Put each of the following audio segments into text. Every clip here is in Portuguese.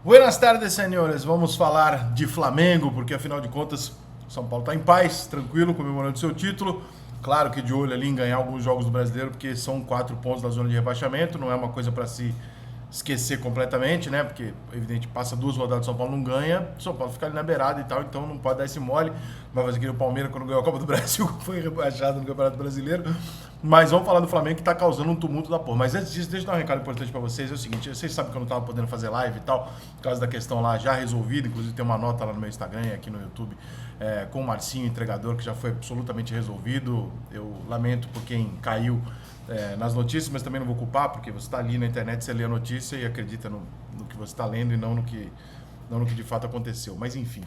Buenas tardes, senhores. Vamos falar de Flamengo, porque afinal de contas, São Paulo está em paz, tranquilo, comemorando seu título. Claro que de olho ali em ganhar alguns jogos do Brasileiro, porque são 4 pontos da zona de rebaixamento, não é uma coisa para se esquecer completamente, né? Porque, evidente, passa 2 rodadas, São Paulo não ganha, São Paulo fica ali na beirada e tal, então não pode dar esse mole. Vai fazer que o Palmeiras, quando ganhou a Copa do Brasil, foi rebaixado no Campeonato Brasileiro. Mas vamos falar do Flamengo, que tá causando um tumulto da porra. Mas antes disso, deixa eu dar um recado importante pra vocês. É o seguinte, vocês sabem que eu não tava podendo fazer live e tal, por causa da questão lá já resolvida. Inclusive tem uma nota lá no meu Instagram e aqui no YouTube com o Marcinho, entregador, que já foi absolutamente resolvido. Eu lamento por quem caiu nas notícias, mas também não vou culpar, porque você está ali na internet, você lê a notícia e acredita no que você está lendo e não no que de fato aconteceu. Mas enfim,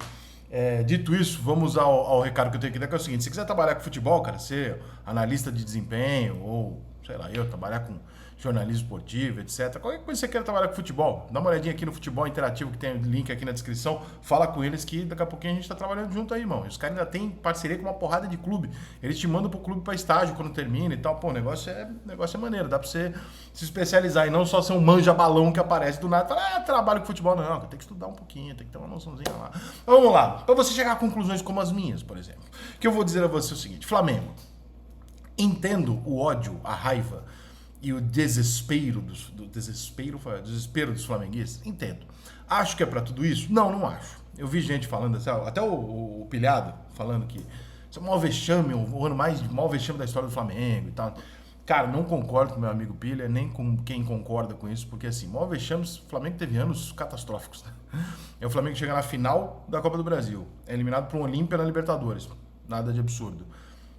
dito isso, vamos ao recado que eu tenho aqui, que é o seguinte: se quiser trabalhar com futebol, cara, ser analista de desempenho ou, sei lá, eu trabalhar com jornalismo esportivo, etc. Qualquer coisa que você queira trabalhar com futebol, dá uma olhadinha aqui no Futebol Interativo, que tem o link aqui na descrição, fala com eles que daqui a pouquinho a gente tá trabalhando junto aí, irmão. E os caras ainda têm parceria com uma porrada de clube. Eles te mandam pro clube pra estágio quando termina e tal. Pô, o negócio é maneiro, dá pra você se especializar e não só ser um manja-balão que aparece do nada e fala, trabalho com futebol. Não, tem que estudar um pouquinho, tem que ter uma noçãozinha lá. Então, vamos lá, pra você chegar a conclusões como as minhas, por exemplo. O que eu vou dizer a você é o seguinte: Flamengo, entendo o ódio, a raiva e o desespero desespero dos flamenguistas? Entendo. Acho que é pra tudo isso? Não, não acho. Eu vi gente falando assim, até o Pilhado falando que isso é o maior vexame, o ano mais maior vexame da história do Flamengo e tal. Cara, não concordo com meu amigo Pilha, nem com quem concorda com isso, porque assim, maior vexame, o Flamengo teve anos catastróficos, né? É o Flamengo chega na final da Copa do Brasil, é eliminado por um Olímpia na Libertadores, nada de absurdo.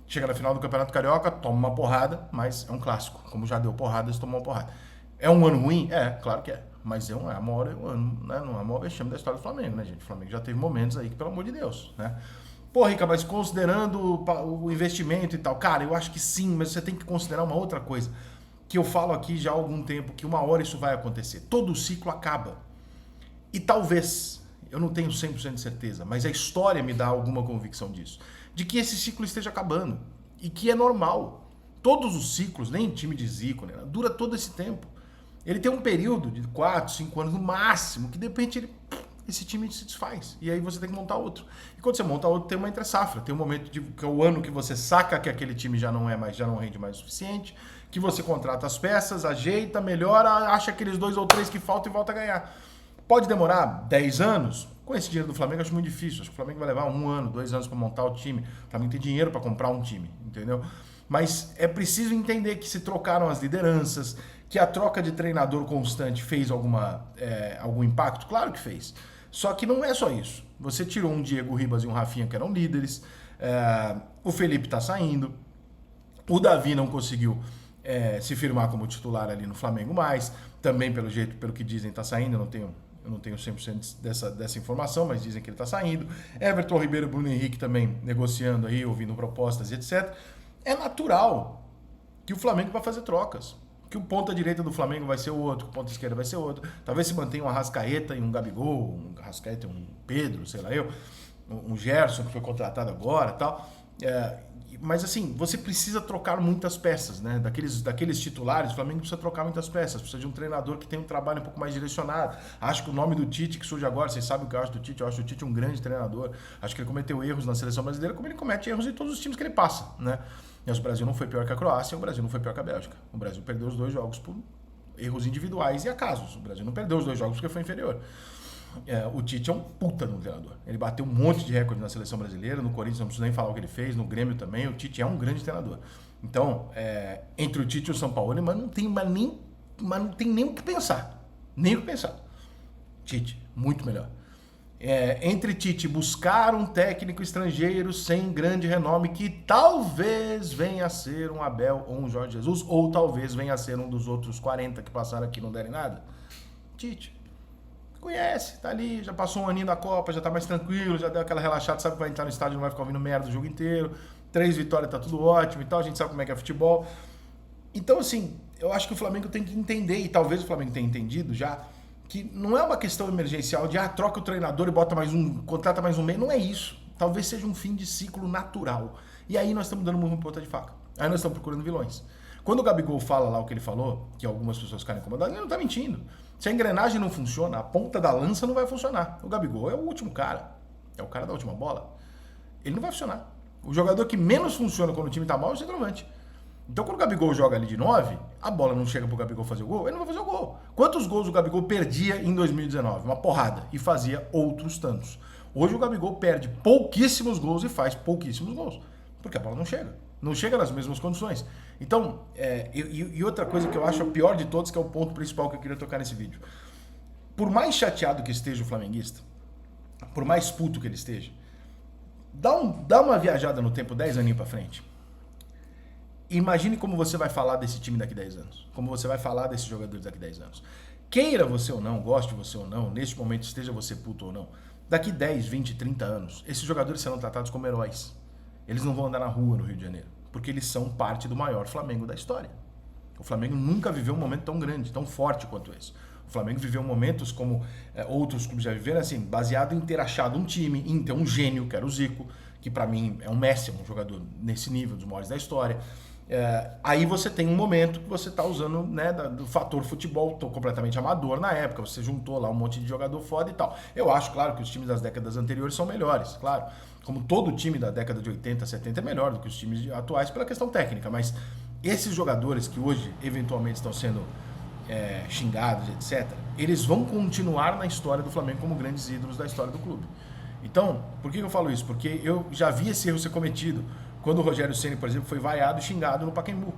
Chega na final do Campeonato Carioca, toma uma porrada, mas é um clássico. Como já deu porradas, tomou uma porrada. É um ano ruim? É, claro que é. Mas é a maior ano, né? Não é o maior vexame da história do Flamengo, né, gente? O Flamengo já teve momentos aí que, pelo amor de Deus, né? Pô, Rica, mas considerando o investimento e tal, cara, eu acho que sim, mas você tem que considerar uma outra coisa, que eu falo aqui já há algum tempo, que uma hora isso vai acontecer. Todo ciclo acaba. E talvez, eu não tenho 100% de certeza, mas a história me dá alguma convicção disso, de que esse ciclo esteja acabando e que é normal. Todos os ciclos, nem time de Zico, né, dura todo esse tempo. Ele tem um período de 4, 5 anos no máximo, que de repente esse time se desfaz. E aí você tem que montar outro. E quando você monta outro, tem uma entre-safra. Tem um momento que é o ano que você saca que aquele time já não rende mais o suficiente, que você contrata as peças, ajeita, melhora, acha aqueles 2 ou 3 que faltam e volta a ganhar. Pode demorar 10 anos? Com esse dinheiro do Flamengo, acho muito difícil. Acho que o Flamengo vai levar 1 ano, 2 anos para montar o time. O Flamengo tem dinheiro para comprar um time, entendeu? Mas é preciso entender que se trocaram as lideranças, que a troca de treinador constante fez algum impacto. Claro que fez. Só que não é só isso. Você tirou um Diego Ribas e um Rafinha que eram líderes. O Felipe está saindo. O Davi não conseguiu se firmar como titular ali no Flamengo mais. Também, pelo que dizem, está saindo. Eu não tenho 100% dessa informação, mas dizem que ele está saindo. Everton Ribeiro e Bruno Henrique também negociando aí, ouvindo propostas e etc. É natural que o Flamengo vai fazer trocas. Que o ponta direita do Flamengo vai ser outro, que o ponta esquerda vai ser outro. Talvez se mantenha um Arrascaeta e um Gabigol, um Arrascaeta e um Pedro, sei lá eu, um Gerson que foi contratado agora e tal. Mas assim, você precisa trocar muitas peças, né? Daqueles titulares, o Flamengo precisa trocar muitas peças, precisa de um treinador que tenha um trabalho um pouco mais direcionado. Acho que o nome do Tite, que surge agora, vocês sabem o que eu acho do Tite, eu acho o Tite um grande treinador. Acho que ele cometeu erros na seleção brasileira, como ele comete erros em todos os times que ele passa, né? Mas o Brasil não foi pior que a Croácia, o Brasil não foi pior que a Bélgica. O Brasil perdeu os 2 jogos por erros individuais e acasos. O Brasil não perdeu os 2 jogos porque foi inferior. O Tite é um puta no treinador. Ele bateu um monte de recorde na seleção brasileira, no Corinthians não preciso nem falar o que ele fez, no Grêmio também. O Tite é um grande treinador. Então, entre o Tite e o São Paulo, mas não tem nem o que pensar. Nem o que pensar. Tite, muito melhor. Entre Tite buscar um técnico estrangeiro sem grande renome, que talvez venha a ser um Abel ou um Jorge Jesus, ou talvez venha a ser um dos outros 40 que passaram aqui e não derem nada. Tite conhece, tá ali, já passou um aninho da Copa, já tá mais tranquilo, já deu aquela relaxada, sabe que vai entrar no estádio, não vai ficar ouvindo merda o jogo inteiro, 3 vitórias, tá tudo ótimo e tal, a gente sabe como é que é futebol. Então, assim, eu acho que o Flamengo tem que entender, e talvez o Flamengo tenha entendido já, que não é uma questão emergencial de troca o treinador e bota mais contrata mais um meio, não é isso. Talvez seja um fim de ciclo natural. E aí nós estamos dando murro em ponta de faca. Aí nós estamos procurando vilões. Quando o Gabigol fala lá o que ele falou, que algumas pessoas ficaram incomodadas, ele não tá mentindo. Se a engrenagem não funciona, a ponta da lança não vai funcionar. O Gabigol é o último cara. É o cara da última bola. Ele não vai funcionar. O jogador que menos funciona quando o time tá mal é o centroavante. Então, quando o Gabigol joga ali de 9, a bola não chega pro Gabigol fazer o gol, ele não vai fazer o gol. Quantos gols o Gabigol perdia em 2019? Uma porrada. E fazia outros tantos. Hoje o Gabigol perde pouquíssimos gols e faz pouquíssimos gols. Porque a bola não chega. Não chega nas mesmas condições. Então, e outra coisa que eu acho a pior de todos, que é o ponto principal que eu queria tocar nesse vídeo. Por mais chateado que esteja o flamenguista, por mais puto que ele esteja, dá uma viajada no tempo 10 aninhos pra frente. Imagine como você vai falar desse time daqui 10 anos. Como você vai falar desses jogadores daqui 10 anos. Queira você ou não, goste você ou não, neste momento esteja você puto ou não, daqui 10, 20, 30 anos, esses jogadores serão tratados como heróis. Eles não vão andar na rua no Rio de Janeiro, porque eles são parte do maior Flamengo da história. O Flamengo nunca viveu um momento tão grande, tão forte quanto esse. O Flamengo viveu momentos como outros clubes já viveram, assim, baseado em ter achado um time, em ter um gênio, que era o Zico, que pra mim é um Messi, um jogador nesse nível, dos maiores da história. Aí você tem um momento que você tá usando, né, do fator futebol, tô completamente amador na época, você juntou lá um monte de jogador foda e tal. Eu acho, claro, que os times das décadas anteriores são melhores, claro. Como todo time da década de 80, 70 é melhor do que os times atuais pela questão técnica, mas esses jogadores que hoje eventualmente estão sendo xingados, etc., eles vão continuar na história do Flamengo como grandes ídolos da história do clube. Então, por que eu falo isso? Porque eu já vi esse erro ser cometido quando o Rogério Ceni, por exemplo, foi vaiado e xingado no Pacaembu.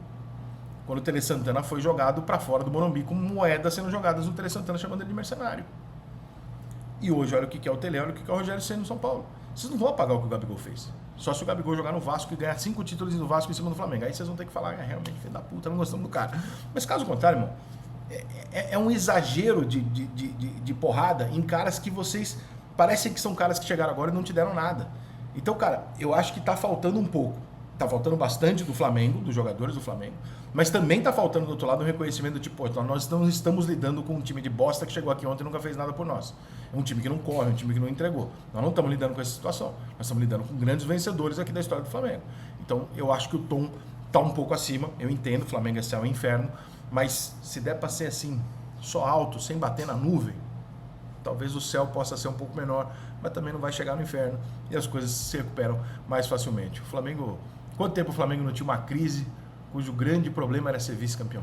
Quando o Tele Santana foi jogado para fora do Morumbi com moedas sendo jogadas no Tele Santana, chamando ele de mercenário. E hoje, olha o que é o Tele, olha o que é o Rogério Ceni no São Paulo. Vocês não vão apagar o que o Gabigol fez. Só se o Gabigol jogar no Vasco e ganhar 5 títulos no Vasco em cima do Flamengo. Aí vocês vão ter que falar, realmente, filho da puta, não gostamos do cara. Mas caso contrário, irmão, é um exagero de porrada em caras que vocês parecem que são caras que chegaram agora e não te deram nada. Então, cara, eu acho que tá faltando um pouco. Tá faltando bastante do Flamengo, dos jogadores do Flamengo, mas também tá faltando do outro lado um reconhecimento do tipo, nós não estamos lidando com um time de bosta que chegou aqui ontem e nunca fez nada por nós. É um time que não corre, um time que não entregou. Nós não estamos lidando com essa situação. Nós estamos lidando com grandes vencedores aqui da história do Flamengo. Então, eu acho que o tom tá um pouco acima. Eu entendo, o Flamengo é céu e inferno, mas se der para ser assim, só alto, sem bater na nuvem, talvez o céu possa ser um pouco menor, mas também não vai chegar no inferno e as coisas se recuperam mais facilmente. O Flamengo... Quanto tempo o Flamengo não tinha uma crise cujo grande problema era ser vice-campeão?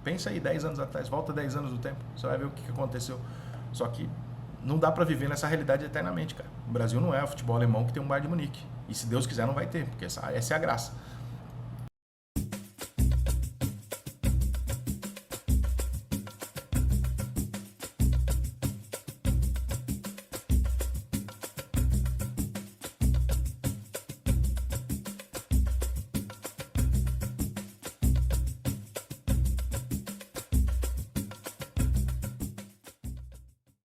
Pensa aí, 10 anos atrás, volta 10 anos do tempo, você vai ver o que aconteceu. Só que não dá pra viver nessa realidade eternamente, cara. O Brasil não é o futebol alemão que tem um Bayern de Munique. E se Deus quiser não vai ter, porque essa é a graça.